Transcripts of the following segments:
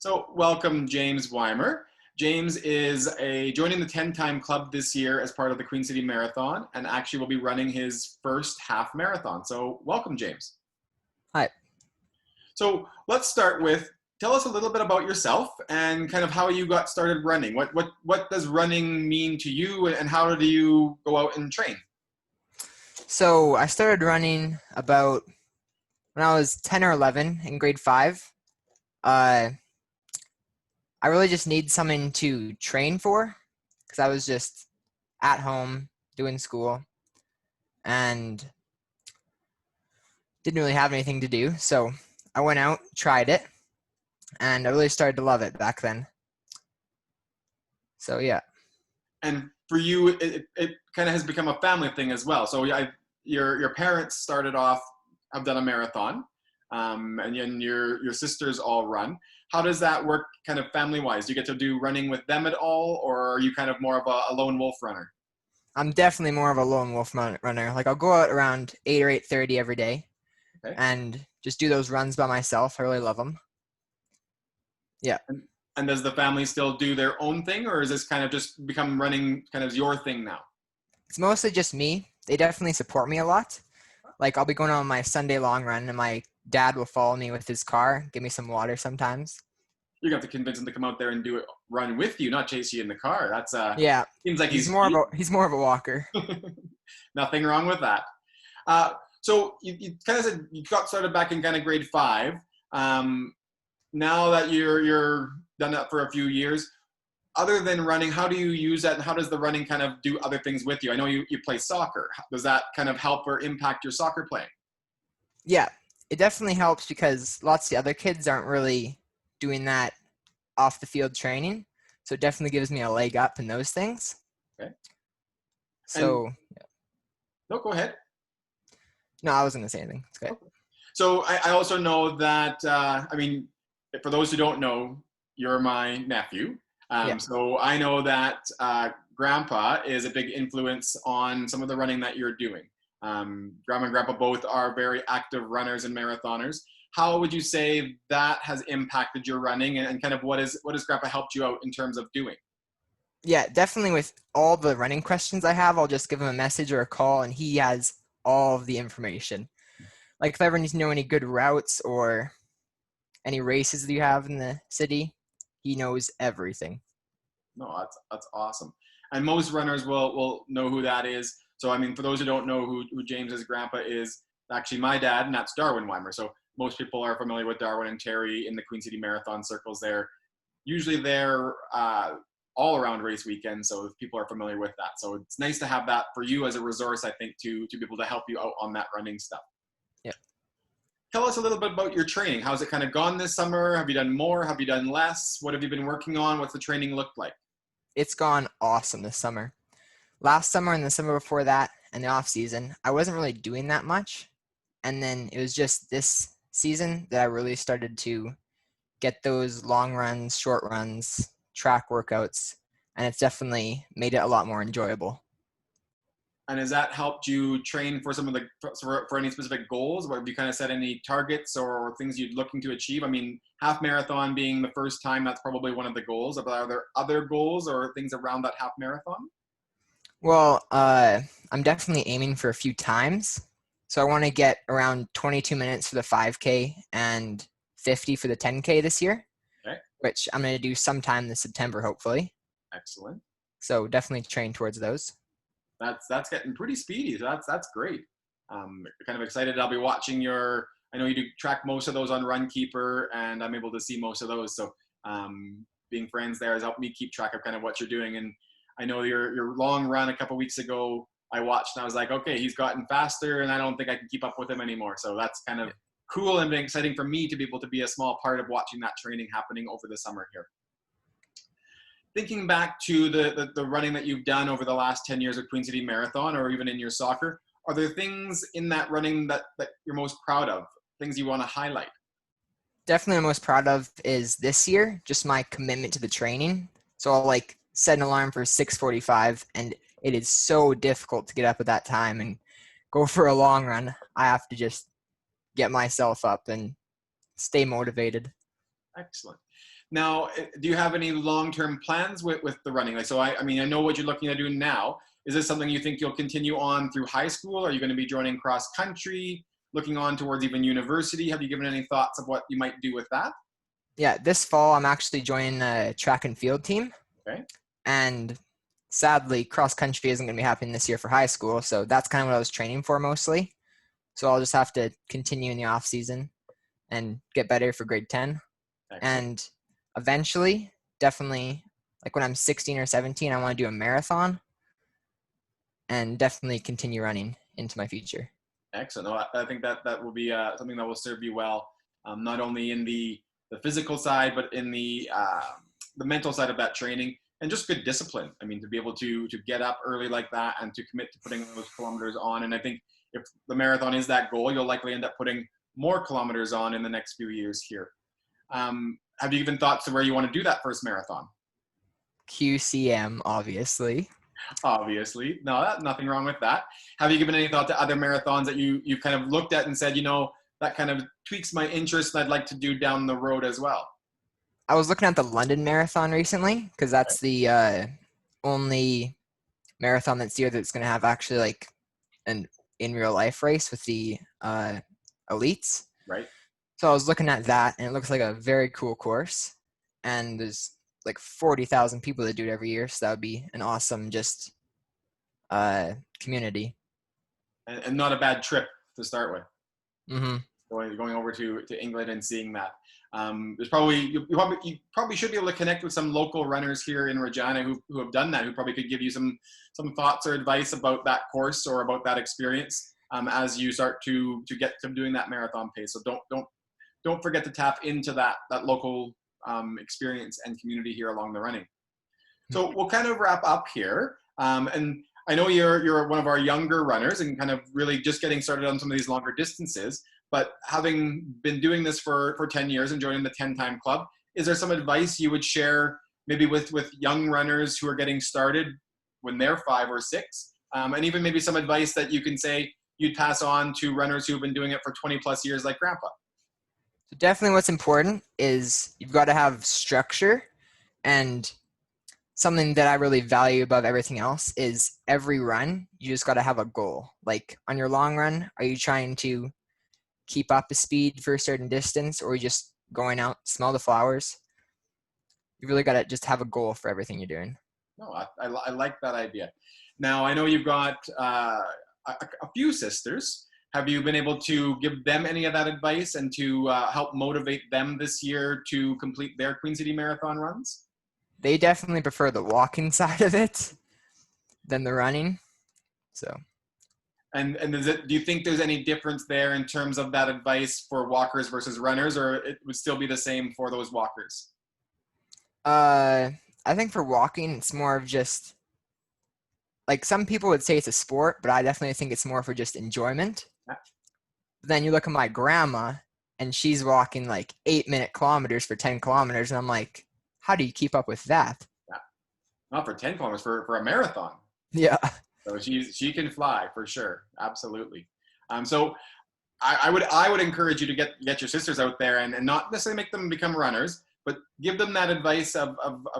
So welcome, James Weimer. James is joining the 10-time club this year as part of the Queen City Marathon, and actually will be running his first half marathon. So welcome, James. Hi. So let's start with, tell us a little bit about yourself and kind of how you got started running. What does running mean to you, and how do you go out and train? So I started running about when I was 10 or 11 in grade 5. I really just need something to train for because I was just at home doing school and didn't really have anything to do. So I went out, tried it, and I really started to love it back then. So yeah. And for you, it kind of has become a family thing as well. So your parents started off, have done a marathon, and your sisters all run. How does that work kind of family-wise? Do you get to do running with them at all, or are you kind of more of a lone wolf runner? I'm definitely more of a lone wolf runner. Like I'll go out around 8 or 8:30 every day. Okay. And just do those runs by myself. I really love them. Yeah. And does the family still do their own thing, or is this kind of just become running kind of your thing now? It's mostly just me. They definitely support me a lot. Like I'll be going on my Sunday long run and my dad will follow me with his car, give me some water sometimes. You're gonna have to convince him to come out there and do it, run with you, not chase you in the car. That's Yeah. seems like he's more of a walker. Nothing wrong with that. So you kind of said you got started back in kind of grade 5. Now that you're done that for a few years, other than running, how do you use that, and how does the running kind of do other things with you? I know you play soccer. Does that kind of help or impact your soccer playing? Yeah, it definitely helps because lots of the other kids aren't really doing that off the field training. So it definitely gives me a leg up in those things. Okay. So, No, go ahead. no, I wasn't going to say anything. It's good. Okay. So I also know that, I mean, for those who don't know, you're my nephew. Yeah. So I know that Grandpa is a big influence on some of the running that you're doing. Grandma and Grandpa both are very active runners and marathoners. How would you say that has impacted your running, and kind of what has Grandpa helped you out in terms of doing? Yeah, definitely with all the running questions I have, I'll just give him a message or a call and he has all of the information. Like if I ever need to know any good routes or any races that you have in the city, he knows everything. No, that's awesome. And most runners will know who that is. So I mean, for those who don't know who James's grandpa is, actually my dad, and that's Darwin Weimer. So most people are familiar with Darwin and Terry in the Queen City Marathon circles. They're usually there all around race weekend, so people are familiar with that. So it's nice to have that for you as a resource, I think, to be able to help you out on that running stuff. Yeah. Tell us a little bit about your training. How's it kind of gone this summer? Have you done more? Have you done less? What have you been working on? What's the training looked like? It's gone awesome this summer. Last summer and the summer before that and the off season, I wasn't really doing that much. And then it was just this season that I really started to get those long runs, short runs, track workouts, and it's definitely made it a lot more enjoyable. And has that helped you train for some of for any specific goals? Or have you kind of set any targets or things you're looking to achieve? I mean, half marathon being the first time, that's probably one of the goals. But are there other goals or things around that half marathon? Well, I'm definitely aiming for a few times. So I want to get around 22 minutes for the 5K and 50 for the 10K this year, Okay. which I'm going to do sometime this September, hopefully. Excellent. So definitely train towards those. That's getting pretty speedy. So that's great. Kind of excited. I'll be watching your. I know you do track most of those on Runkeeper, and I'm able to see most of those. So being friends there has helped me keep track of kind of what you're doing. And I know your long run a couple weeks ago, I watched and I was like, okay, he's gotten faster, and I don't think I can keep up with him anymore. So that's kind of cool and exciting for me to be able to be a small part of watching that training happening over the summer here. Thinking back to the running that you've done over the last 10 years of Queen City Marathon, or even in your soccer, are there things in that running that you're most proud of, things you want to highlight? Definitely the most proud of is this year, just my commitment to the training. So I'll like set an alarm for 6:45, and it is so difficult to get up at that time and go for a long run. I have to just get myself up and stay motivated. Excellent. Now, do you have any long-term plans with the running? Like, so I mean, I know what you're looking at doing now. Is this something you think you'll continue on through high school? Are you going to be joining cross country, looking on towards even university? Have you given any thoughts of what you might do with that? Yeah, this fall I'm actually joining a track and field team. Okay. And sadly, cross country isn't going to be happening this year for high school. So that's kind of what I was training for mostly. So I'll just have to continue in the off season and get better for grade 10. Excellent. And eventually, definitely, like when I'm 16 or 17, I want to do a marathon and definitely continue running into my future. Excellent. No, I think that will be something that will serve you well, not only in the physical side, but in the mental side of that training, and just good discipline. I mean, to be able to get up early like that and to commit to putting those kilometers on. And I think if the marathon is that goal, you'll likely end up putting more kilometers on in the next few years here. Have you given thoughts to where you want to do that first marathon? QCM, obviously. Obviously. No, nothing wrong with that. Have you given any thought to other marathons that you've kind of looked at and said, that kind of tweaks my interest and I'd like to do down the road as well? I was looking at the London Marathon recently because that's the only marathon that's here that's going to have actually like an in real life race with the elites. Right. So I was looking at that, and it looks like a very cool course. And there's like 40,000 people that do it every year, so that would be an awesome just community. And not a bad trip to start with. Mm-hmm. Going over to England and seeing that. There's probably you probably should be able to connect with some local runners here in Regina who have done that, who probably could give you some thoughts or advice about that course or about that experience as you start to get to doing that marathon pace. So don't forget to tap into that local experience and community here along the running. So we'll kind of wrap up here. And I know you're one of our younger runners and kind of really just getting started on some of these longer distances. But having been doing this for 10 years and joining the 10-time club, is there some advice you would share maybe with young runners who are getting started when they're 5 or 6? And even maybe some advice that you can say you'd pass on to runners who've been doing it for 20 plus years like Grandpa? So definitely what's important is you've got to have structure, and something that I really value above everything else is every run, you just got to have a goal. Like on your long run, are you trying to keep up a speed for a certain distance, or are you just going out, smell the flowers? You really got to just have a goal for everything you're doing. No, I like that idea. Now, I know you've got a few sisters. Have you been able to give them any of that advice and to help motivate them this year to complete their Queen City Marathon runs? They definitely prefer the walking side of it than the running. So. And do you think there's any difference there in terms of that advice for walkers versus runners, or it would still be the same for those walkers? I think for walking, it's more of just, like some people would say it's a sport, but I definitely think it's more for just enjoyment. Yeah. But then you look at my grandma, and she's walking like 8-minute kilometers for 10 kilometers, and I'm like, how do you keep up with that? Yeah. Not for 10 kilometers, for a marathon. Yeah. So she can fly for sure, absolutely. So I would encourage you to get your sisters out there and not necessarily make them become runners, but give them that advice of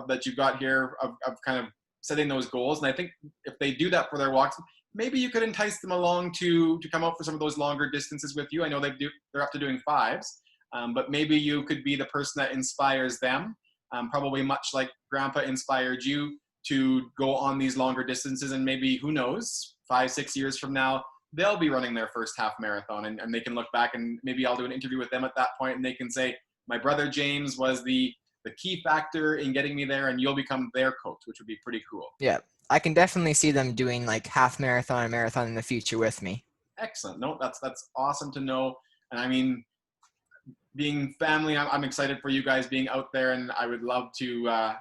that you've got here of kind of setting those goals. And I think if they do that for their walks, maybe you could entice them along to come out for some of those longer distances with you. I know they're up to doing 5s, but maybe you could be the person that inspires them, probably much like Grandpa inspired you to go on these longer distances. And maybe, who knows, 5-6 years from now, they'll be running their first half marathon and they can look back, and maybe I'll do an interview with them at that point and they can say, my brother James was the key factor in getting me there, and you'll become their coach, which would be pretty cool. Yeah, I can definitely see them doing like half marathon and marathon in the future with me. Excellent. No, that's awesome to know. And I mean, being family, I'm excited for you guys being out there, and I would love to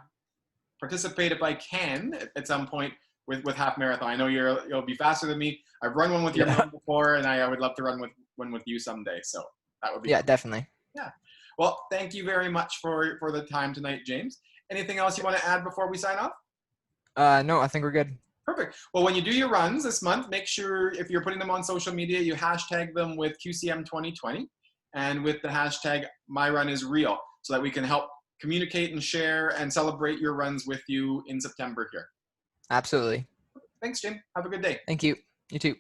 participate if I can at some point with half marathon. I know you'll be faster than me. I've run one with your mom before, and I would love to run one with you someday. So that would be cool. Definitely. Yeah. Well, thank you very much for the time tonight, James. Anything else you want to add before we sign off? No, I think we're good. Perfect. Well, when you do your runs this month, make sure if you're putting them on social media, you hashtag them with QCM 2020 and with the hashtag MyRunIsReal. so that we can help communicate and share and celebrate your runs with you in September here. Absolutely. Thanks, Jim. Have a good day. Thank you. You too.